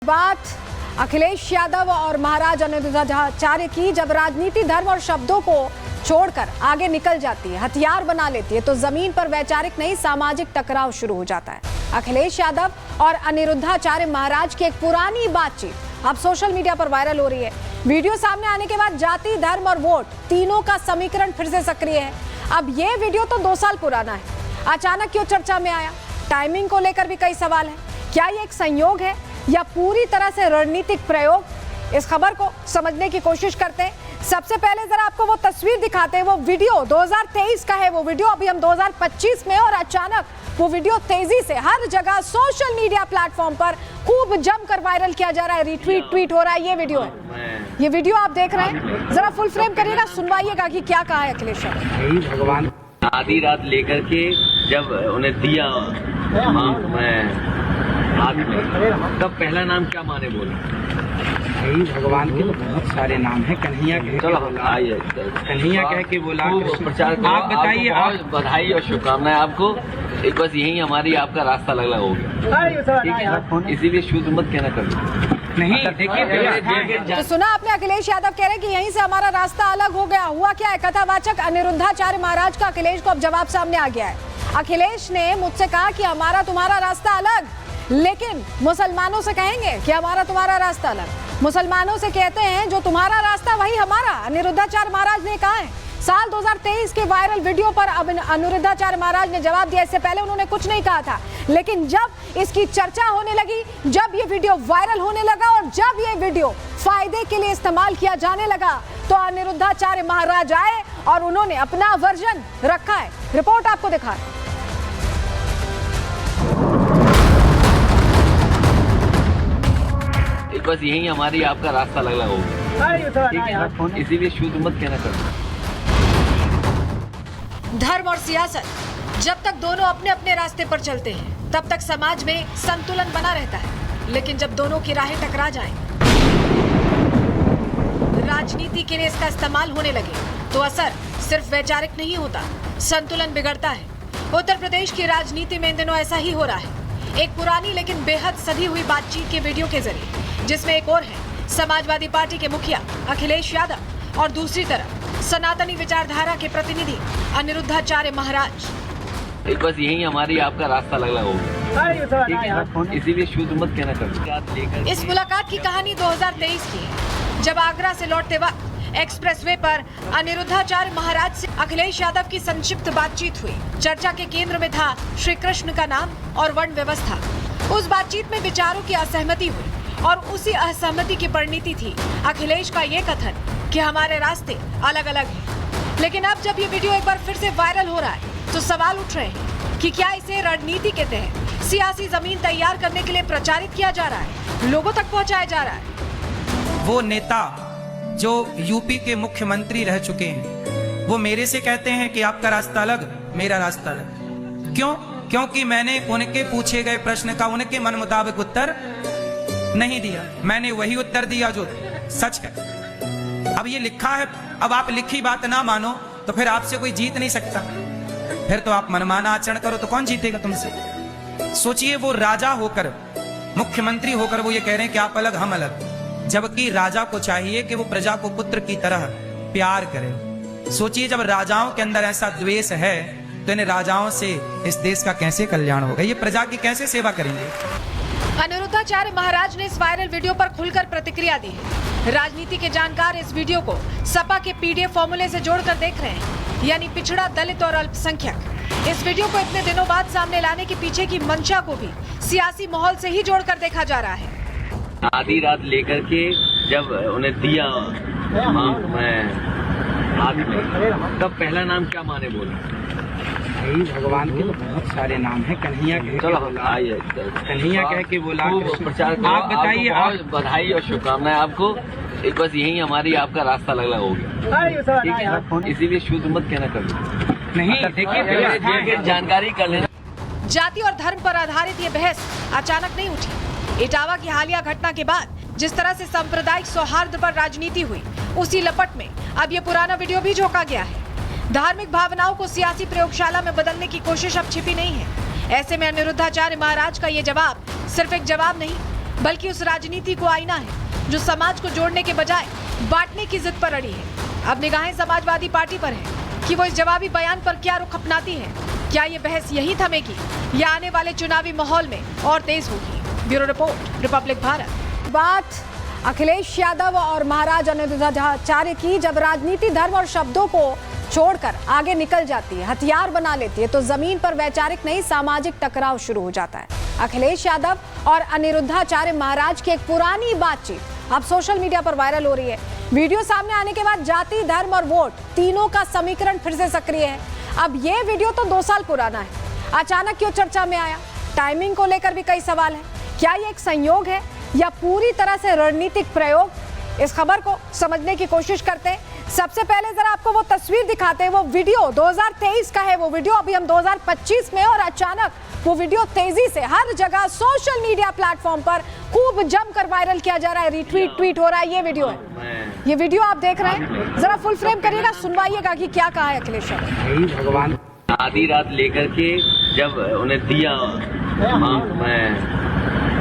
बात अखिलेश यादव और महाराज अनिरुद्धाचार्य की जब राजनीति धर्म और शब्दों को छोड़कर आगे निकल जाती है, हथियार बना लेती है, तो जमीन पर वैचारिक नहीं सामाजिक टकराव शुरू हो जाता है। अखिलेश यादव और अनिरुद्धाचार्य महाराज की एक पुरानी बातचीत अब सोशल मीडिया पर वायरल हो रही है। वीडियो सामने आने के बाद जाति, धर्म और वोट तीनों का समीकरण फिर से सक्रिय है। अब ये वीडियो तो 2 साल पुराना है, अचानक क्यों चर्चा में आया? टाइमिंग को लेकर भी कई सवाल है। क्या ये एक संयोग है या पूरी तरह से रणनीतिक प्रयोग? इस खबर को समझने की कोशिश करते हैं। सबसे पहले जरा आपको वो तस्वीर दिखाते हैं। वो वीडियो 2023 का है, वो वीडियो अभी हम 2025 में, और अचानक वो वीडियो तेजी से हर जगह सोशल मीडिया प्लेटफॉर्म पर खूब जमकर वायरल किया जा रहा है, रिट्वीट ट्वीट हो रहा है। ये वीडियो आप देख रहे हैं, जरा फुल फ्रेम करिएगा, सुनवाइएगा कि क्या कहा है अखिलेश यादव। भगवान आधी रात लेकर के जब उन्हें दिया तब पहला नाम क्या माने बोले? भगवान के तो बहुत सारे नाम हैं। कन्हैया कन्हैया कह के बोला। प्रचार आप बताइए। आप बधाई और शुभकामनाएं आपको। एक बस यही हमारी आपका रास्ता अलग अलग हो गया, ठीक है? इसीलिए शुद्ध मत कहना कभी नहीं। देखिए, तो सुना आपने, अखिलेश यादव कह रहे हैं कि यहीं से हमारा रास्ता अलग हो गया। हुआ क्या है? कथावाचक अनिरुद्धाचार्य महाराज का अखिलेश को अब जवाब सामने आ गया है। अखिलेश ने मुझसे कहा कि हमारा तुम्हारा रास्ता अलग, लेकिन मुसलमानों से कहेंगे कि हमारा तुम्हारा रास्ता अलग। मुसलमानों से कहते हैं जो तुम्हारा रास्ता वही हमारा। अनिरुद्धाचार्य महाराज ने कहा है। साल 2023 के वायरल वीडियो पर अब अनिरुद्धाचार्य महाराज ने जवाब दिया। इससे पहले उन्होंने कुछ नहीं कहा था, लेकिन जब इसकी चर्चा होने लगी, जब ये वीडियो वायरल होने लगा और जब ये वीडियो फायदे के लिए इस्तेमाल किया जाने लगा, तो अनिरुद्धाचार्य महाराज आए और उन्होंने अपना वर्जन रखा है। रिपोर्ट आपको दिखा है। बस यही हमारी आपका रास्ता अलग अलग हो गया, ठीक है? इसीलिए शुद्ध मत कहना कभी। धर्म और सियासत जब तक दोनों अपने अपने रास्ते पर चलते हैं, तब तक समाज में संतुलन बना रहता है। लेकिन जब दोनों की राहें टकरा जाएं, राजनीति के लिए इसका इस्तेमाल होने लगे, तो असर सिर्फ वैचारिक नहीं होता, संतुलन बिगड़ता है। उत्तर प्रदेश की राजनीति में इन दिनों ऐसा ही हो रहा है। एक पुरानी लेकिन बेहद सधी हुई बातचीत के वीडियो के जरिए, जिसमें एक और है समाजवादी पार्टी के मुखिया अखिलेश यादव और दूसरी तरफ सनातनी विचारधारा के प्रतिनिधि अनिरुद्धाचार्य महाराज। बस यही हमारी आपका रास्ता अलग अलग हो गया, ठीक है? इसीलिए शुद्ध मत कहना कभी। इस मुलाकात की कहानी 2023 की है, जब आगरा से लौटते वक्त एक्सप्रेसवे पर अनिरुद्धाचार्य महाराज से अखिलेश यादव की संक्षिप्त बातचीत हुई। चर्चा के केंद्र में था श्री कृष्ण का नाम और वर्ण व्यवस्था। उस बातचीत में विचारों की असहमति हुई और उसी असहमति की परिणति थी अखिलेश का ये कथन कि हमारे रास्ते अलग अलग हैं। लेकिन अब जब ये वीडियो एक बार फिर से वायरल हो रहा है, तो सवाल उठ रहे हैं कि क्या इसे रणनीति के तहत सियासी जमीन तैयार करने के लिए प्रचारित किया जा रहा है, लोगों तक पहुंचाया जा रहा है? वो नेता जो यूपी के मुख्यमंत्री रह चुके हैं, वो मेरे से कहते हैं कि आपका रास्ता अलग, मेरा रास्ता अलग। क्यों? क्योंकि मैंने उनके पूछे गए प्रश्न का उनके मन मुताबिक उत्तर नहीं दिया। मैंने वही उत्तर दिया जो सच है। अब ये लिखा है, अब आप लिखी बात ना मानो तो फिर आपसे कोई जीत नहीं सकता। फिर तो आप मनमाना आचरण करो तो कौन जीतेगा तुमसे? सोचिए, वो राजा होकर, मुख्यमंत्री होकर वो ये कह रहे हैं कि आप अलग हम अलग, जबकि राजा को चाहिए कि वो प्रजा को पुत्र की तरह प्यार करे। सोचिए, जब राजाओं के अंदर ऐसा द्वेष है तो इन राजाओं से इस देश का कैसे कल्याण होगा? ये प्रजा की कैसे सेवा करेंगे? अनिरुद्धाचार्य महाराज ने इस वायरल वीडियो पर खुलकर प्रतिक्रिया दी है। राजनीति के जानकार इस वीडियो को सपा के पीडीएफ फॉर्मूले से जोड़कर देख रहे हैं, यानी पिछड़ा, दलित और अल्पसंख्यक। इस वीडियो को इतने दिनों बाद सामने लाने के पीछे की मंशा को भी सियासी माहौल से ही जोड़कर देखा जा रहा है। आधी रात लेकर के जब उन्हें दिया तब पहला नाम क्या माने बोले? भगवान के तो बहुत सारे नाम हैं। कन्हैया कह के बोला। प्रचार आप बताइए। आप बधाई और शुभकामनाएं आपको। एक बस यही हमारी आपका रास्ता अलग अलग हो गया, ठीक है? इसीलिए शुद्ध मत कहना कभी नहीं। देखिए, जानकारी कर लेना। जाति और धर्म पर आधारित ये बहस अचानक नहीं उठी। इटावा की हालिया घटना के बाद जिस तरह से सांप्रदायिक सौहार्द पर राजनीति हुई, उसी लपट में अब ये पुराना वीडियो भी झोंका गया है। धार्मिक भावनाओं को सियासी प्रयोगशाला में बदलने की कोशिश अब छिपी नहीं है। ऐसे में अनिरुद्धाचार्य महाराज का ये जवाब सिर्फ एक जवाब नहीं, बल्कि उस राजनीति को आईना है जो समाज को जोड़ने के बजाय बांटने की जिद पर अड़ी है। अब निगाहें समाजवादी पार्टी पर है कि वो इस जवाबी बयान पर क्या रुख अपनाती है। क्या ये बहस यही थमेगी या आने वाले चुनावी माहौल में और तेज होगी? Bureau report, Republic Bharat. बात अखिलेश यादव और महाराज अनिरुद्धाचार्य की, जब राजनीति धर्म और शब्दों को छोड़कर आगे निकल जाती है, हथियार बना लेती है, तो जमीन पर वैचारिक नहीं सामाजिक टकराव शुरू हो जाता है। अखिलेश यादव और अनिरुद्धाचार्य महाराज की एक पुरानी बातचीत अब सोशल मीडिया पर वायरल हो रही है। वीडियो सामने आने के बाद जाति, धर्म और वोट तीनों का समीकरण फिर से सक्रिय है। अब ये वीडियो तो 2 साल पुराना है, अचानक क्यों चर्चा में आया? टाइमिंग को लेकर भी कई सवाल हैं। क्या ये एक संयोग है या पूरी तरह से रणनीतिक प्रयोग? इस खबर को समझने की कोशिश करते हैं। सबसे पहले जरा आपको वो तस्वीर दिखाते हैं। वो वीडियो 2023 का है, वो वीडियो अभी हम 2025 में, और अचानक वो वीडियो तेजी से हर जगह सोशल मीडिया प्लेटफॉर्म पर खूब जमकर वायरल किया जा रहा है, रिट्वीट ट्वीट हो रहा है। ये वीडियो है, ये वीडियो आप देख रहे हैं, जरा फुल फ्रेम करिएगा, सुनवाइएगा कि क्या कहा है अखिलेश यादव। भगवान आधी रात लेकर के जब उन्हें दिया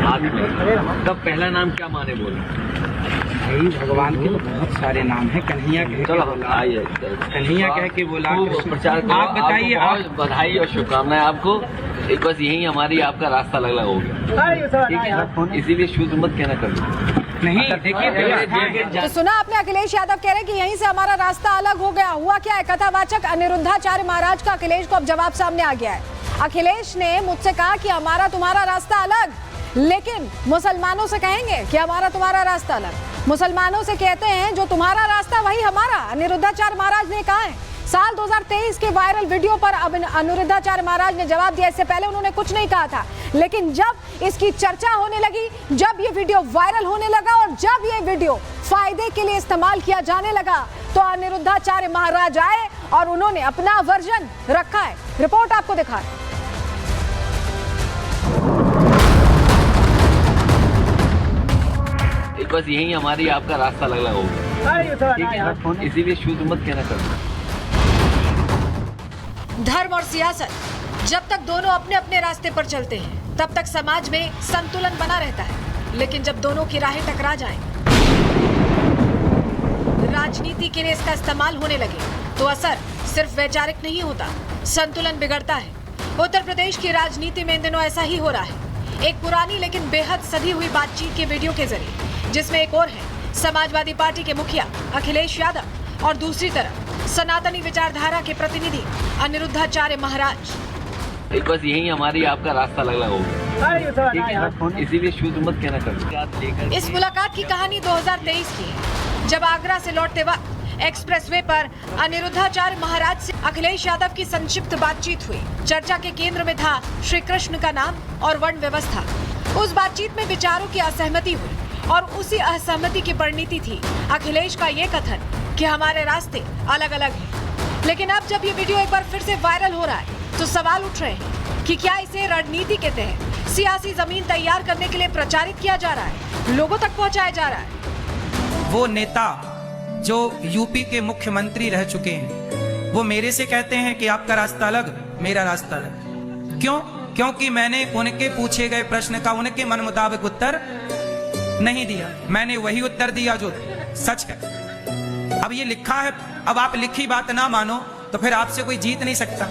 हाथ में, तब पहला नाम क्या माने बोले? भगवान के तो बहुत सारे नाम हैं। कन्हैया कह के बोला, आइए कन्हैया कह के बोला, प्रचार। आप बताइए। और बधाई और शुभकामनाएं आपको। एक बस यही हमारी आपका रास्ता अलग हो गया, ठीक है? इसीलिए शुद्ध मत कहना कभी नहीं। देखिए तो सुना आपने, अखिलेश यादव कह रहे कि यहीं से हमारा रास्ता अलग हो गया। हुआ क्या है? कथावाचक अनिरुद्धाचार्य महाराज का अखिलेश को अब जवाब सामने आ गया है। अखिलेश ने मुझसे कहा कि हमारा तुम्हारा रास्ता अलग, लेकिन मुसलमानों से कहेंगे कि हमारा तुम्हारा रास्ता अलग। मुसलमानों से कहते हैं जो तुम्हारा रास्ता वही हमारा, अनिरुद्धाचार्य महाराज ने कहा है। साल 2023 के वायरल वीडियो पर अब अनिरुद्धाचार्य महाराज ने जवाब दिया। इससे पहले उन्होंने कुछ नहीं कहा था, लेकिन जब इसकी चर्चा होने लगी, जब ये वीडियो वायरल होने लगा और जब ये वीडियो फायदे के लिए इस्तेमाल किया जाने लगा, तो अनिरुद्धाचार्य महाराज आए और उन्होंने अपना वर्जन रखा है। रिपोर्ट आपको दिखा है। बस यही हमारी आपका रास्ता अलग हो गया, ठीक है? इसीलिए शुद्ध मत कहना कभी। धर्म और सियासत जब तक दोनों अपने अपने रास्ते पर चलते हैं, तब तक समाज में संतुलन बना रहता है। लेकिन जब दोनों की राहें टकरा जाएं, राजनीति के लिए इसका इस्तेमाल होने लगे, तो असर सिर्फ वैचारिक नहीं होता, संतुलन बिगड़ता है। उत्तर प्रदेश की राजनीति में इन दिनों ऐसा ही हो रहा है। एक पुरानी लेकिन बेहद सधी हुई बातचीत के वीडियो के जरिए, जिसमें एक और है समाजवादी पार्टी के मुखिया अखिलेश यादव और दूसरी तरफ सनातनी विचारधारा के प्रतिनिधि अनिरुद्धाचार्य महाराज। एक बस यही हमारी आपका रास्ता अलग हो गया, ठीक है? इसीलिए शुद्ध मत कहना कभी। इस मुलाकात की कहानी 2023 की है, जब आगरा से लौटते वक्त एक्सप्रेसवे पर अनिरुद्धाचार्य महाराज से अखिलेश यादव की संक्षिप्त बातचीत हुई। चर्चा के केंद्र में था श्री कृष्ण का नाम और वर्ण व्यवस्था। उस बातचीत में विचारों की असहमति हुई और उसी असहमति की परिणति थी अखिलेश का ये कथन कि हमारे रास्ते अलग अलग हैं। लेकिन अब जब ये वीडियो एक बार फिर से वायरल हो रहा है, तो सवाल उठ रहे हैं कि क्या इसे रणनीति के तहत सियासी जमीन तैयार करने के लिए प्रचारित किया जा रहा है, लोगों तक पहुंचाया जा रहा है? वो नेता जो यूपी के मुख्यमंत्री रह चुके हैं, वो मेरे से कहते हैं कि आपका रास्ता अलग, मेरा रास्ता अलग। क्यों? क्योंकि मैंने उनके पूछे गए प्रश्न का उनके मन मुताबिक उत्तर नहीं दिया। मैंने वही उत्तर दिया जो सच है। अब ये लिखा है, अब आप लिखी बात ना मानो तो फिर आपसे कोई जीत नहीं सकता।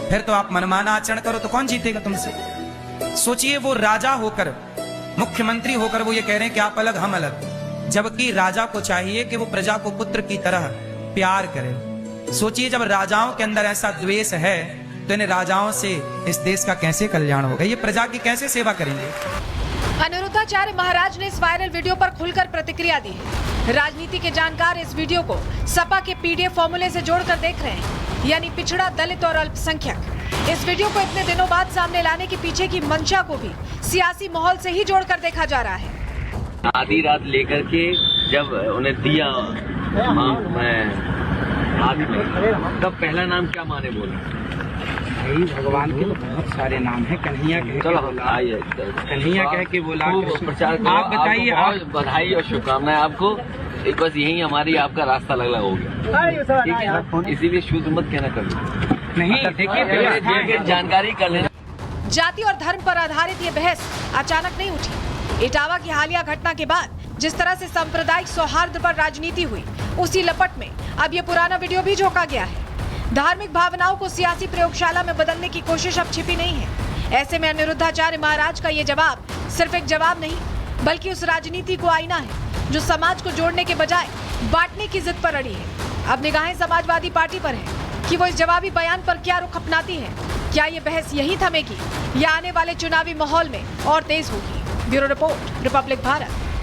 फिर तो आप मनमाना आचरण करो तो कौन जीतेगा तुमसे? सोचिए, वो राजा होकर, मुख्यमंत्री होकर वो ये कह रहे हैं कि आप अलग हम अलग, जबकि राजा को चाहिए कि वो प्रजा को पुत्र की तरह प्यार करे। सोचिए, जब राजाओं के अंदर ऐसा द्वेष है तो इन राजाओं से इस देश का कैसे कल्याण होगा? ये प्रजा की कैसे सेवा करेंगे? अनिरुद्धाचार्य महाराज ने इस वायरल वीडियो पर खुलकर प्रतिक्रिया दी है। राजनीति के जानकार इस वीडियो को सपा के पीडीएफ फॉर्मूले से जोड़कर देख रहे हैं, यानी पिछड़ा, दलित और अल्पसंख्यक। इस वीडियो को इतने दिनों बाद सामने लाने के पीछे की मंशा को भी सियासी माहौल से ही जोड़कर देखा जा रहा है। आधी रात लेकर के जब उन्हें दिया हाथ में, तब पहला नाम क्या माने बोले? भगवान के तो बहुत सारे नाम हैं। कन्हैया कह के बोला, आइए कन्हैया कह के बोला, प्रचार। आप बताइए। और बधाई और शुभकामनाएं आपको। एक बस यही हमारी आपका रास्ता अलग हो गया, ठीक है? इसीलिए शुद्ध मत कहना कभी नहीं। देखिए जानकारी कर लेना। जाति और धर्म पर आधारित ये बहस अचानक नहीं उठी। इटावा की हालिया घटना के बाद जिस तरह से सांप्रदायिक सौहार्द पर राजनीति हुई, उसी लपट में अब ये पुराना वीडियो भी झोंका गया है। धार्मिक भावनाओं को सियासी प्रयोगशाला में बदलने की कोशिश अब छिपी नहीं है। ऐसे में अनिरुद्धाचार्य महाराज का ये जवाब सिर्फ एक जवाब नहीं, बल्कि उस राजनीति को आईना है जो समाज को जोड़ने के बजाय बांटने की जिद पर अड़ी है। अब निगाहें समाजवादी पार्टी पर है कि वो इस जवाबी बयान पर क्या रुख अपनाती है। क्या ये बहस यहीं थमेगी या आने वाले चुनावी माहौल में और तेज होगी? Bureau report, Republic Bharat.